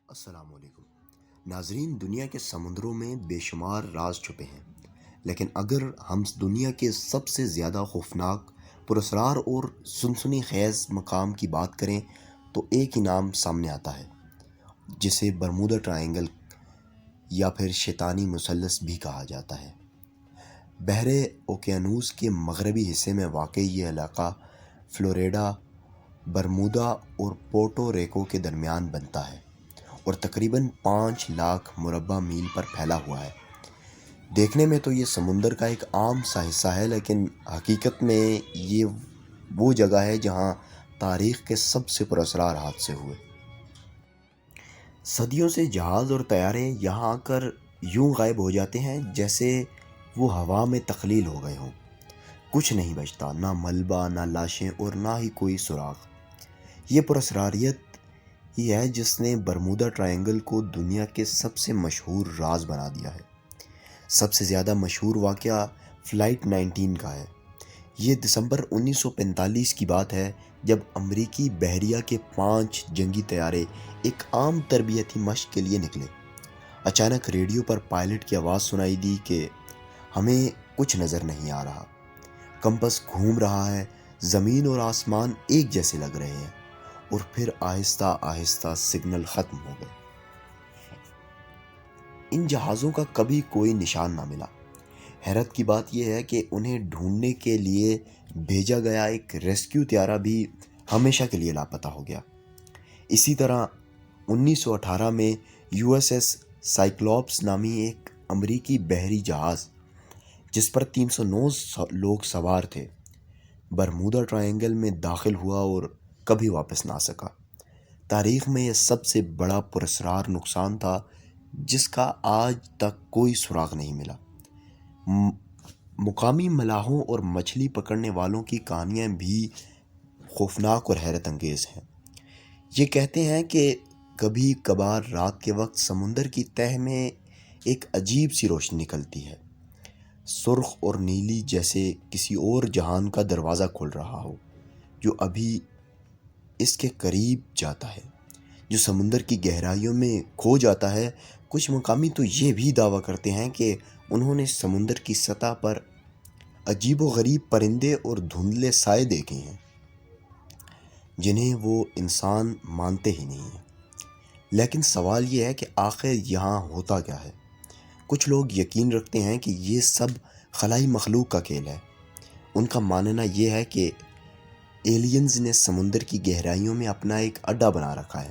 السلام علیکم ناظرین، دنیا کے سمندروں میں بے شمار راز چھپے ہیں، لیکن اگر ہم دنیا کے سب سے زیادہ خوفناک، پراسرار اور سنسنی خیز مقام کی بات کریں تو ایک ہی نام سامنے آتا ہے، جسے برمودا ٹرائنگل یا پھر شیطانی مثلث بھی کہا جاتا ہے۔ بحر اوقیانوس کے مغربی حصے میں واقع یہ علاقہ فلوریڈا، برمودا اور پورٹو ریکو کے درمیان بنتا ہے اور تقریباً 5 لاکھ مربع میل پر پھیلا ہوا ہے۔ دیکھنے میں تو یہ سمندر کا ایک عام سا حصہ ہے، لیکن حقیقت میں یہ وہ جگہ ہے جہاں تاریخ کے سب سے پراسرار حادثے ہوئے۔ صدیوں سے جہاز اور طیارے یہاں آ کر یوں غائب ہو جاتے ہیں جیسے وہ ہوا میں تخلیل ہو گئے ہوں۔ کچھ نہیں بچتا، نہ ملبہ، نہ لاشیں اور نہ ہی کوئی سراغ۔ یہ پراسراریت ہی ہے جس نے برمودا ٹرائنگل کو دنیا کے سب سے مشہور راز بنا دیا ہے۔ سب سے زیادہ مشہور واقعہ فلائٹ 19 کا ہے۔ یہ دسمبر 1945 کی بات ہے، جب امریکی بحریہ کے 5 جنگی طیارے ایک عام تربیتی مشق کے لیے نکلے۔ اچانک ریڈیو پر پائلٹ کی آواز سنائی دی کہ ہمیں کچھ نظر نہیں آ رہا، کمپس گھوم رہا ہے، زمین اور آسمان ایک جیسے لگ رہے ہیں، اور پھر آہستہ آہستہ سگنل ختم ہو گئے۔ ان جہازوں کا کبھی کوئی نشان نہ ملا۔ حیرت کی بات یہ ہے کہ انہیں ڈھونڈنے کے لیے بھیجا گیا ایک ریسکیو طیارہ بھی ہمیشہ کے لیے لاپتہ ہو گیا۔ اسی طرح 1918 میں یو ایس ایس سائکلوپس نامی ایک امریکی بحری جہاز، جس پر 309 لوگ سوار تھے، برمودا ٹرائنگل میں داخل ہوا اور کبھی واپس نہ آ سکا۔ تاریخ میں یہ سب سے بڑا پراسرار نقصان تھا جس کا آج تک کوئی سراغ نہیں ملا۔ مقامی ملاحوں اور مچھلی پکڑنے والوں کی کہانیاں بھی خوفناک اور حیرت انگیز ہیں۔ یہ کہتے ہیں کہ کبھی کبھار رات کے وقت سمندر کی تہہ میں ایک عجیب سی روشنی نکلتی ہے، سرخ اور نیلی، جیسے کسی اور جہان کا دروازہ کھل رہا ہو جو ابھی اس کے قریب جاتا ہے، جو سمندر کی گہرائیوں میں کھو جاتا ہے۔ کچھ مقامی تو یہ بھی دعویٰ کرتے ہیں کہ انہوں نے سمندر کی سطح پر عجیب و غریب پرندے اور دھندلے سائے دیکھے ہیں جنہیں وہ انسان مانتے ہی نہیں ہیں۔ لیکن سوال یہ ہے کہ آخر یہاں ہوتا کیا ہے؟ کچھ لوگ یقین رکھتے ہیں کہ یہ سب خلائی مخلوق کا کھیل ہے۔ ان کا ماننا یہ ہے کہ ایلینز نے سمندر کی گہرائیوں میں اپنا ایک اڈا بنا رکھا ہے،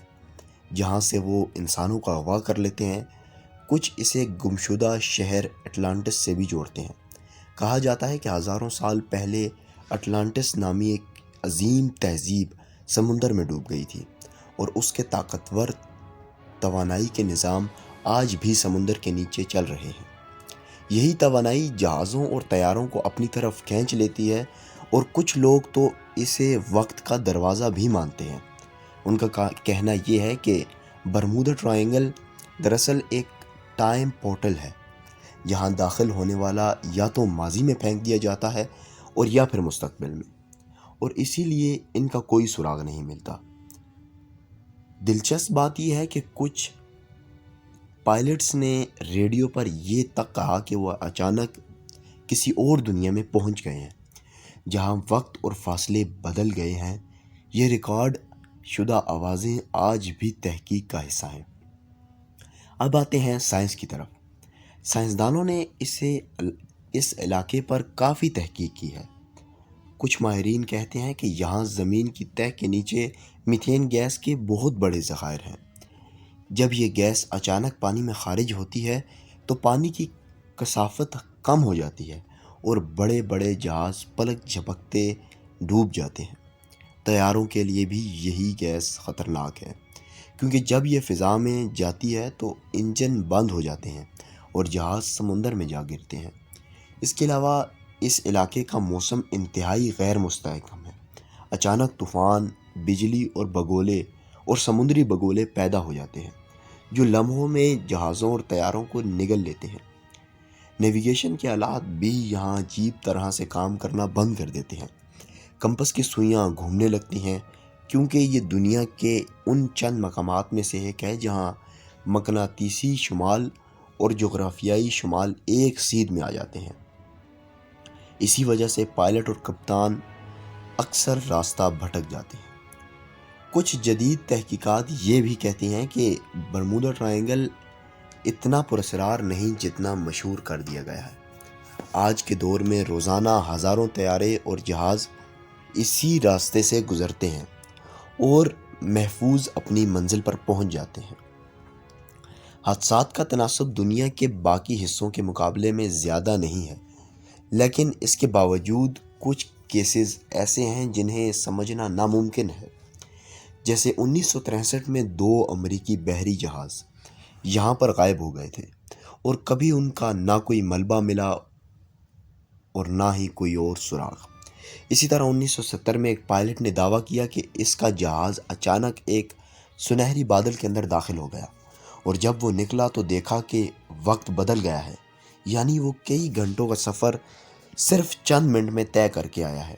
جہاں سے وہ انسانوں کا اغوا کر لیتے ہیں۔ کچھ اسے گمشدہ شہر اٹلانٹس سے بھی جوڑتے ہیں۔ کہا جاتا ہے کہ ہزاروں سال پہلے اٹلانٹس نامی ایک عظیم تہذیب سمندر میں ڈوب گئی تھی، اور اس کے طاقتور توانائی کے نظام آج بھی سمندر کے نیچے چل رہے ہیں۔ یہی توانائی جہازوں اور طیاروں کو اپنی طرف کھینچ لیتی ہے، اور کچھ لوگ تو اسے وقت کا دروازہ بھی مانتے ہیں۔ ان کا کہنا یہ ہے کہ برمودا ٹرائنگل دراصل ایک ٹائم پورٹل ہے، جہاں داخل ہونے والا یا تو ماضی میں پھینک دیا جاتا ہے اور یا پھر مستقبل میں، اور اسی لیے ان کا کوئی سراغ نہیں ملتا۔ دلچسپ بات یہ ہے کہ کچھ پائلٹس نے ریڈیو پر یہ تک کہا کہ وہ اچانک کسی اور دنیا میں پہنچ گئے ہیں، جہاں وقت اور فاصلے بدل گئے ہیں۔ یہ ریکارڈ شدہ آوازیں آج بھی تحقیق کا حصہ ہیں۔ اب آتے ہیں سائنس کی طرف۔ سائنسدانوں نے اس علاقے پر کافی تحقیق کی ہے۔ کچھ ماہرین کہتے ہیں کہ یہاں زمین کی تہہ کے نیچے میتھین گیس کے بہت بڑے ذخائر ہیں۔ جب یہ گیس اچانک پانی میں خارج ہوتی ہے تو پانی کی کثافت کم ہو جاتی ہے اور بڑے بڑے جہاز پلک جھپکتے ڈوب جاتے ہیں۔ طیاروں کے لیے بھی یہی گیس خطرناک ہے، کیونکہ جب یہ فضا میں جاتی ہے تو انجن بند ہو جاتے ہیں اور جہاز سمندر میں جا گرتے ہیں۔ اس کے علاوہ اس علاقے کا موسم انتہائی غیر مستحکم ہے۔ اچانک طوفان، بجلی اور بگولے اور سمندری بگولے پیدا ہو جاتے ہیں جو لمحوں میں جہازوں اور طیاروں کو نگل لیتے ہیں۔ نیویگیشن کے آلات بھی یہاں عجیب طرح سے کام کرنا بند کر دیتے ہیں۔ کمپس کی سوئیاں گھومنے لگتی ہیں، کیونکہ یہ دنیا کے ان چند مقامات میں سے ایک ہے جہاں مقناطیسی شمال اور جغرافیائی شمال ایک سیدھ میں آ جاتے ہیں۔ اسی وجہ سے پائلٹ اور کپتان اکثر راستہ بھٹک جاتے ہیں۔ کچھ جدید تحقیقات یہ بھی کہتی ہیں کہ برمودا ٹرائنگل اتنا پراسرار نہیں جتنا مشہور کر دیا گیا ہے۔ آج کے دور میں روزانہ ہزاروں طیارے اور جہاز اسی راستے سے گزرتے ہیں اور محفوظ اپنی منزل پر پہنچ جاتے ہیں۔ حادثات کا تناسب دنیا کے باقی حصوں کے مقابلے میں زیادہ نہیں ہے، لیکن اس کے باوجود کچھ کیسز ایسے ہیں جنہیں سمجھنا ناممکن ہے۔ جیسے 1963 میں 2 امریکی بحری جہاز یہاں پر غائب ہو گئے تھے اور کبھی ان کا نہ کوئی ملبہ ملا اور نہ ہی کوئی اور سراغ۔ اسی طرح 1970 میں ایک پائلٹ نے دعویٰ کیا کہ اس کا جہاز اچانک ایک سنہری بادل کے اندر داخل ہو گیا، اور جب وہ نکلا تو دیکھا کہ وقت بدل گیا ہے، یعنی وہ کئی گھنٹوں کا سفر صرف چند منٹ میں طے کر کے آیا ہے۔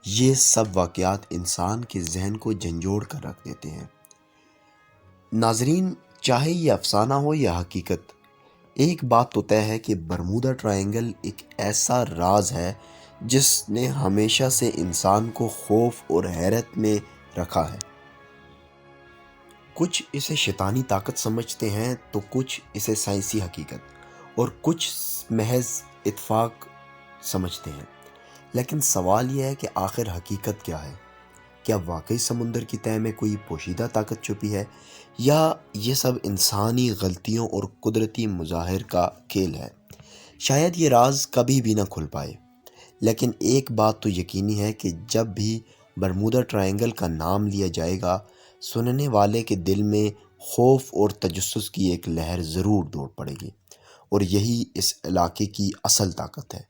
یہ سب واقعات انسان کے ذہن کو جھنجھوڑ کر رکھ دیتے ہیں۔ ناظرین، چاہے یہ افسانہ ہو یا حقیقت، ایک بات تو طے ہے کہ برمودا ٹرائنگل ایک ایسا راز ہے جس نے ہمیشہ سے انسان کو خوف اور حیرت میں رکھا ہے۔ کچھ اسے شیطانی طاقت سمجھتے ہیں تو کچھ اسے سائنسی حقیقت اور کچھ محض اتفاق سمجھتے ہیں۔ لیکن سوال یہ ہے کہ آخر حقیقت کیا ہے؟ کیا واقعی سمندر کی تہہ میں کوئی پوشیدہ طاقت چھپی ہے، یا یہ سب انسانی غلطیوں اور قدرتی مظاہر کا کھیل ہے؟ شاید یہ راز کبھی بھی نہ کھل پائے، لیکن ایک بات تو یقینی ہے کہ جب بھی برمودا ٹرائنگل کا نام لیا جائے گا، سننے والے کے دل میں خوف اور تجسس کی ایک لہر ضرور دوڑ پڑے گی، اور یہی اس علاقے کی اصل طاقت ہے۔